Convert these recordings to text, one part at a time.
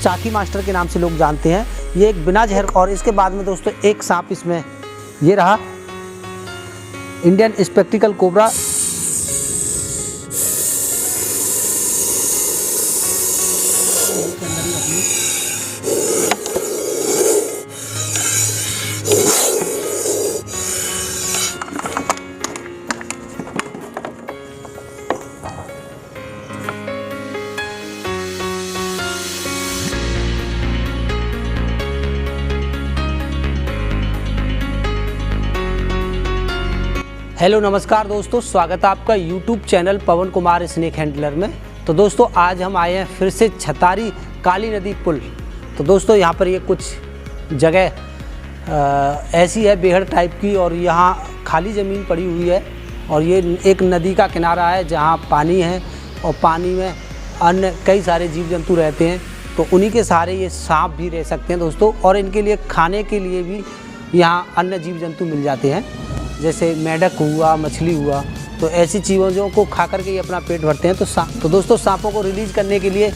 चाकी master के नाम से लोग जानते हैं। ये एक बिना जहर, और इसके बाद में दोस्तों एक सांप इसमें ये रहा, इंडियन स्पेक्टिकल कोबरा। हेलो नमस्कार दोस्तों, स्वागत है आपका YouTube चैनल पवन कुमार स्नेक हैंडलर में। तो दोस्तों आज हम आए हैं फिर से छतारी काली नदी पुल। तो दोस्तों यहाँ पर ये कुछ जगह ऐसी है बेहड़ टाइप की, और यहाँ खाली ज़मीन पड़ी हुई है, और ये एक नदी का किनारा है जहाँ पानी है, और पानी में अन्य कई सारे जीव जंतु रहते हैं। तो उन्हीं के सहारे ये सांप भी रह सकते हैं दोस्तों, और इनके लिए खाने के लिए भी यहाँ अन्य जीव जंतु मिल जाते हैं, जैसे मेढक हुआ, मछली हुआ। तो ऐसी चीज़ों को खा करके ये अपना पेट भरते हैं। तो दोस्तों सांपों को रिलीज़ करने के लिए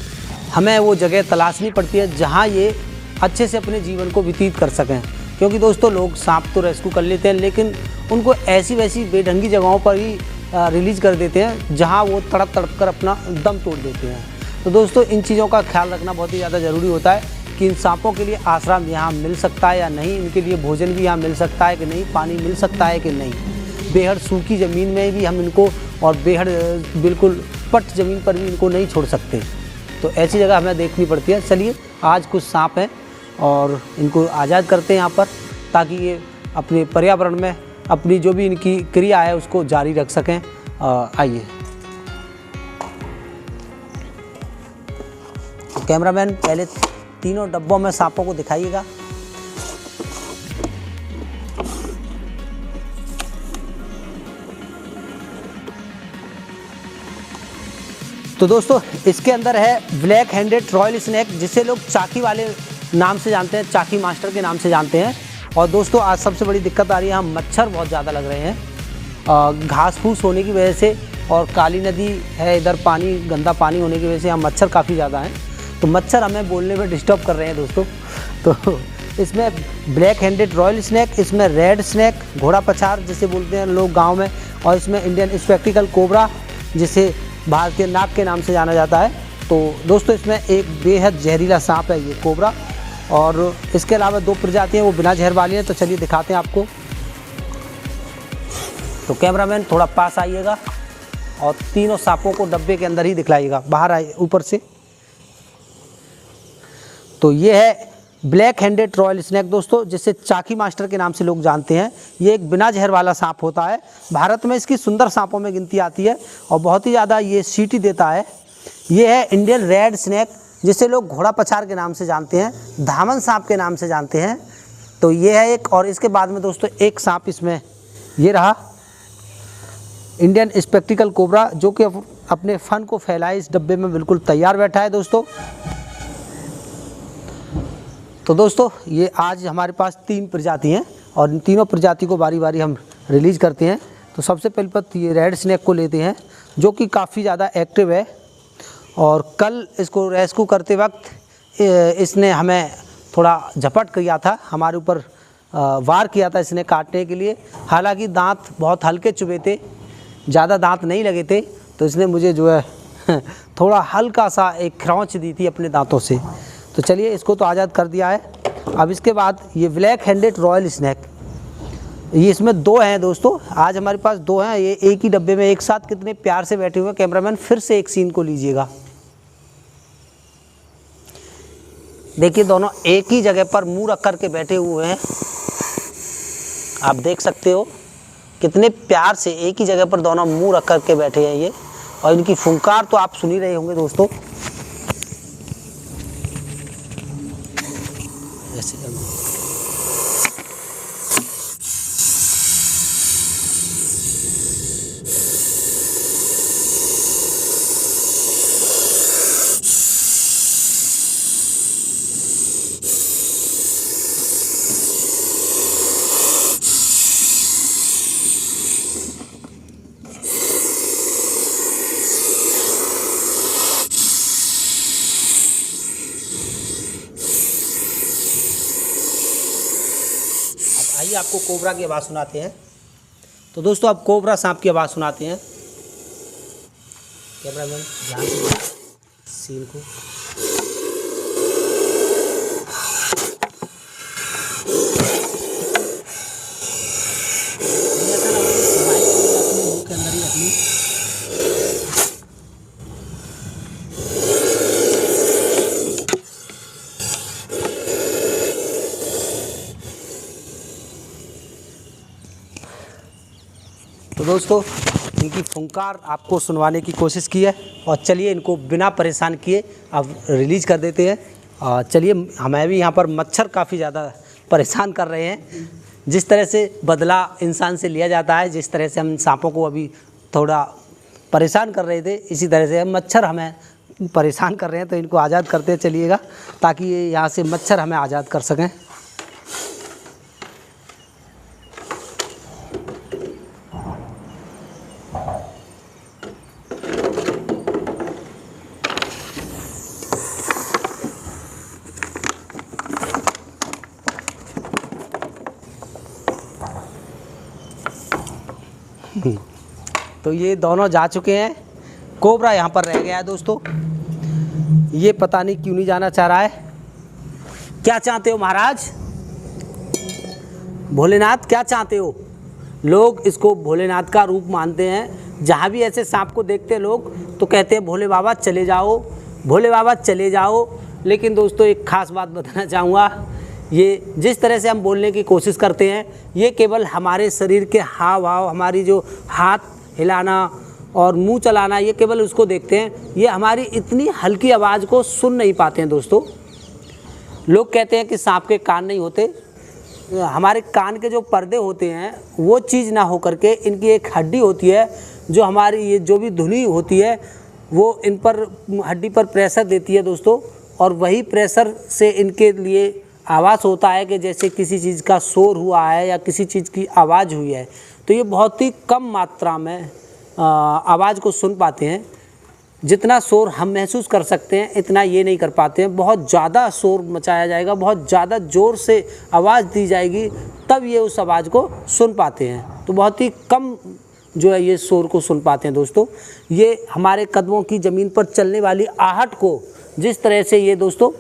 हमें वो जगह तलाशनी पड़ती है जहाँ ये अच्छे से अपने जीवन को व्यतीत कर सकें, क्योंकि दोस्तों लोग सांप तो रेस्क्यू कर लेते हैं, लेकिन उनको ऐसी वैसी बेढंगी जगहों पर ही रिलीज़ कर देते हैं जहाँ वो तड़प तड़प कर अपना दम तोड़ देते हैं। तो दोस्तों इन चीज़ों का ख्याल रखना बहुत ही ज़्यादा ज़रूरी होता है कि इन सांपों के लिए आश्रम यहाँ मिल सकता है या नहीं, इनके लिए भोजन भी यहाँ मिल सकता है कि नहीं, पानी मिल सकता है कि नहीं। बेहड़ सूखी ज़मीन में भी हम इनको, और बेहड़ बिल्कुल पट ज़मीन पर भी इनको नहीं छोड़ सकते। तो ऐसी जगह हमें देखनी पड़ती है। चलिए आज कुछ सांप हैं और इनको आज़ाद करते हैं यहाँ पर, ताकि ये अपने पर्यावरण में अपनी जो भी इनकी क्रिया है उसको जारी रख सकें। आइए तो कैमरामैन पहले तीनों डब्बों में सांपों को दिखाइएगा। तो दोस्तों इसके अंदर है ब्लैक हैंडेड रॉयल स्नेक, जिसे लोग चाकी वाले नाम से जानते हैं, चाकी मास्टर के नाम से जानते हैं। और दोस्तों आज सबसे बड़ी दिक्कत आ रही है, यहाँ मच्छर बहुत ज़्यादा लग रहे हैं घास फूस होने की वजह से, और काली नदी है इधर, पानी गंदा पानी होने की वजह से यहाँ मच्छर काफ़ी ज़्यादा हैं। तो मच्छर हमें बोलने में डिस्टर्ब कर रहे हैं दोस्तों। तो इसमें ब्लैक हैंडेड रॉयल स्नेक, इसमें रेड स्नेक, घोड़ा पछार जिसे बोलते हैं लोग गांव में, और इसमें इंडियन स्पेक्टिकल कोबरा जिसे भारतीय नाग के नाम से जाना जाता है। तो दोस्तों इसमें एक बेहद जहरीला सांप है ये कोबरा, और इसके अलावा दो प्रजातियाँ वो बिना जहर वाली हैं। तो चलिए दिखाते हैं आपको। तो कैमरामैन थोड़ा पास आइएगा और तीनों सांपों को डब्बे के अंदर ही दिखलाइएगा, बाहर आइए ऊपर से। तो ये है ब्लैक हैंडेड रॉयल स्नेक दोस्तों, जिसे चाकी मास्टर के नाम से लोग जानते हैं। ये एक बिना जहर वाला सांप होता है। भारत में इसकी सुंदर सांपों में गिनती आती है, और बहुत ही ज़्यादा ये सीटी देता है। ये है इंडियन रेड स्नेक, जिसे लोग घोड़ा पछार के नाम से जानते हैं, धामन सांप के नाम से जानते हैं। तो ये है एक, और इसके बाद में दोस्तों एक सांप इसमें ये रहा, इंडियन स्पेक्टिकल कोबरा, जो कि अपने फन को फैलाए इस डब्बे में बिल्कुल तैयार बैठा है दोस्तों। तो दोस्तों ये आज हमारे पास 3 प्रजाति हैं, और इन तीनों प्रजाति को बारी बारी हम रिलीज़ करते हैं। तो सबसे पहले पर ये रेड स्नेक को लेते हैं, जो कि काफ़ी ज़्यादा एक्टिव है, और कल इसको रेस्क्यू करते वक्त इसने हमें थोड़ा झपट किया था, हमारे ऊपर वार किया था इसने काटने के लिए। हालांकि दांत बहुत हल्के चुभे थे, ज़्यादा दांत नहीं लगे थे, तो इसने मुझे जो है थोड़ा हल्का सा एक खरोंच दी थी अपने दांतों से। तो चलिए इसको तो आज़ाद कर दिया है। अब इसके बाद ये ब्लैक हैंडेड रॉयल स्नेक, ये इसमें 2 हैं दोस्तों, आज हमारे पास 2 हैं। ये एक ही डब्बे में एक साथ कितने प्यार से बैठे हुए हैं। कैमरामैन फिर से एक सीन को लीजिएगा, देखिए दोनों एक ही जगह पर मुंह रख कर के बैठे हुए हैं। आप देख सकते हो कितने प्यार से एक ही जगह पर दोनों मुंह रख कर के बैठे हैं ये, और इनकी फुंकार तो आप सुन ही रहे होंगे दोस्तों। आइए आपको कोबरा की आवाज़ सुनाते हैं। तो दोस्तों अब कोबरा सांप की आवाज़ सुनाते हैं। कैमरामैन ध्यान से सीन को। ऐसा ना हो माइक को अपने मुंह के अंदर ही रखनी। तो दोस्तों इनकी फुंकार आपको सुनवाने की कोशिश की है और चलिए इनको बिना परेशान किए अब रिलीज़ कर देते हैं। चलिए हमें भी यहाँ पर मच्छर काफ़ी ज़्यादा परेशान कर रहे हैं। जिस तरह से बदला इंसान से लिया जाता है, जिस तरह से हम सांपों को अभी थोड़ा परेशान कर रहे थे, इसी तरह से मच्छर हमें परेशान कर रहे हैं। तो इनको आज़ाद करते चलिएगा ताकि ये यहाँ से मच्छर हमें आज़ाद कर सकें। तो ये दोनों जा चुके हैं। कोबरा यहाँ पर रह गया है दोस्तों। ये पता नहीं क्यों नहीं जाना चाह रहा है। क्या चाहते हो महाराज? भोलेनाथ क्या चाहते हो? लोग इसको भोलेनाथ का रूप मानते हैं। जहाँ भी ऐसे सांप को देखते हैं लोग तो कहते हैं भोले बाबा चले जाओ, भोले बाबा चले जाओ। लेकिन दोस्तों एक ख़ास बात बताना चाहूँगा, ये जिस तरह से हम बोलने की कोशिश करते हैं ये केवल हमारे शरीर के हाव भाव, हमारी जो हाथ हिलाना और मुंह चलाना, ये केवल उसको देखते हैं। ये हमारी इतनी हल्की आवाज़ को सुन नहीं पाते हैं दोस्तों। लोग कहते हैं कि सांप के कान नहीं होते। हमारे कान के जो पर्दे होते हैं वो चीज़ ना हो करके इनकी एक हड्डी होती है जो हमारी ये जो भी धुनी होती है वो इन पर हड्डी पर प्रेशर देती है दोस्तों। और वही प्रेशर से इनके लिए आवाज़ होता है कि जैसे किसी चीज़ का शोर हुआ है या किसी चीज़ की आवाज़ हुई है। तो ये बहुत ही कम मात्रा में आवाज़ को सुन पाते हैं। जितना शोर हम महसूस कर सकते हैं इतना ये नहीं कर पाते हैं। बहुत ज़्यादा शोर मचाया जाएगा, बहुत ज़्यादा ज़ोर से आवाज़ दी जाएगी तब ये उस आवाज़ को सुन पाते हैं। तो बहुत ही कम जो है ये शोर को सुन पाते हैं दोस्तों। ये हमारे कदमों की ज़मीन पर चलने वाली आहट को, जिस तरह से ये दोस्तों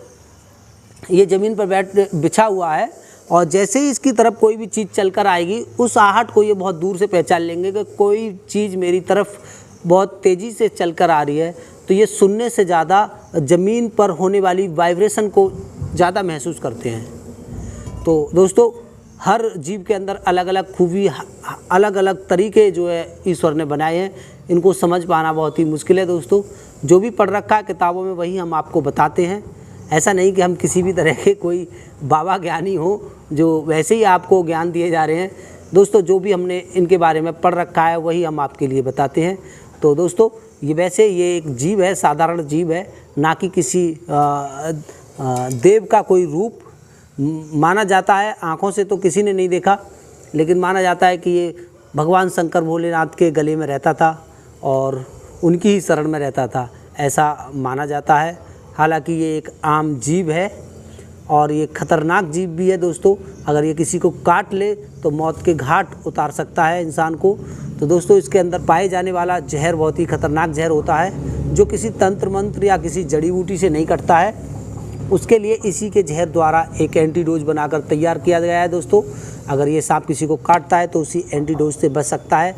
ये ज़मीन पर बिछा हुआ है और जैसे ही इसकी तरफ कोई भी चीज़ चलकर आएगी उस आहट को ये बहुत दूर से पहचान लेंगे कि कोई चीज़ मेरी तरफ बहुत तेज़ी से चलकर आ रही है। तो ये सुनने से ज़्यादा ज़मीन पर होने वाली वाइब्रेशन को ज़्यादा महसूस करते हैं। तो दोस्तों हर जीव के अंदर अलग अलग खूबी, अलग अलग तरीके जो है ईश्वर ने बनाए हैं। इनको समझ पाना बहुत ही मुश्किल है दोस्तों। जो भी पढ़ रखा है किताबों में वही हम आपको बताते हैं। ऐसा नहीं कि हम किसी भी तरह के कोई बाबा ज्ञानी हो जो वैसे ही आपको ज्ञान दिए जा रहे हैं दोस्तों। जो भी हमने इनके बारे में पढ़ रखा है वही हम आपके लिए बताते हैं। तो दोस्तों ये वैसे ये एक जीव है, साधारण जीव है, ना कि किसी देव का कोई रूप माना जाता है। आँखों से तो किसी ने नहीं देखा, लेकिन माना जाता है कि ये भगवान शंकर भोलेनाथ के गले में रहता था और उनकी ही शरण में रहता था, ऐसा माना जाता है। हालांकि ये एक आम जीव है और ये खतरनाक जीव भी है दोस्तों। अगर ये किसी को काट ले तो मौत के घाट उतार सकता है इंसान को। तो दोस्तों इसके अंदर पाए जाने वाला जहर बहुत ही खतरनाक जहर होता है जो किसी तंत्र मंत्र या किसी जड़ी बूटी से नहीं कटता है। उसके लिए इसी के जहर द्वारा एक एंटीडोज बनाकर तैयार किया गया है दोस्तों। अगर ये सांप किसी को काटता है तो उसी एंटीडोज से बच सकता है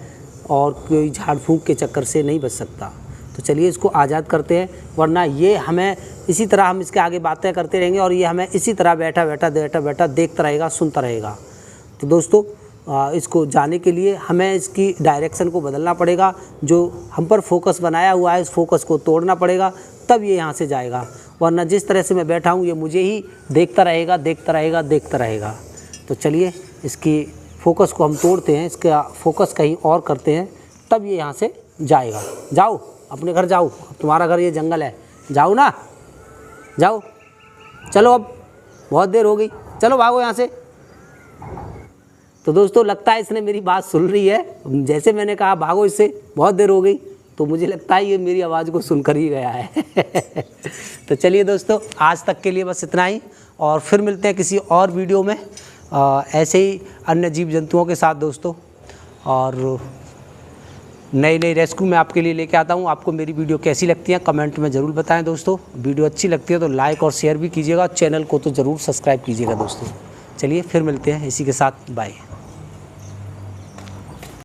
और कोई झाड़ फूँक के चक्कर से नहीं बच सकता। तो चलिए इसको आज़ाद करते हैं, वरना ये हमें इसी तरह हम इसके आगे बातें करते रहेंगे और ये हमें इसी तरह बैठा बैठा देखता रहेगा, सुनता रहेगा। तो दोस्तों इसको जाने के लिए हमें इसकी डायरेक्शन को बदलना पड़ेगा। जो हम पर फोकस बनाया हुआ है इस फोकस को तोड़ना पड़ेगा, तब ये यहाँ से जाएगा। वरना जिस तरह से मैं बैठा हूँ ये मुझे ही देखता रहेगा। तो चलिए इसकी फोकस को हम तोड़ते हैं, इसका फोकस कहीं और करते हैं, तब ये यहाँ से जाएगा। जाओ अपने घर जाओ, अब तुम्हारा घर ये जंगल है, जाओ ना, जाओ, चलो अब बहुत देर हो गई, चलो भागो यहाँ से। तो दोस्तों लगता है इसने मेरी बात सुन रही है। जैसे मैंने कहा भागो इससे, बहुत देर हो गई, तो मुझे लगता है ये मेरी आवाज़ को सुनकर ही गया है। तो चलिए दोस्तों आज तक के लिए बस इतना ही, और फिर मिलते हैं किसी और वीडियो में। ऐसे ही अन्य जीव जंतुओं के साथ दोस्तों, और नई नई रेस्क्यू मैं आपके लिए लेके आता हूँ। आपको मेरी वीडियो कैसी लगती है कमेंट में ज़रूर बताएं दोस्तों। वीडियो अच्छी लगती है तो लाइक और शेयर भी कीजिएगा, चैनल को तो ज़रूर सब्सक्राइब कीजिएगा दोस्तों। चलिए फिर मिलते हैं इसी के साथ, बाय।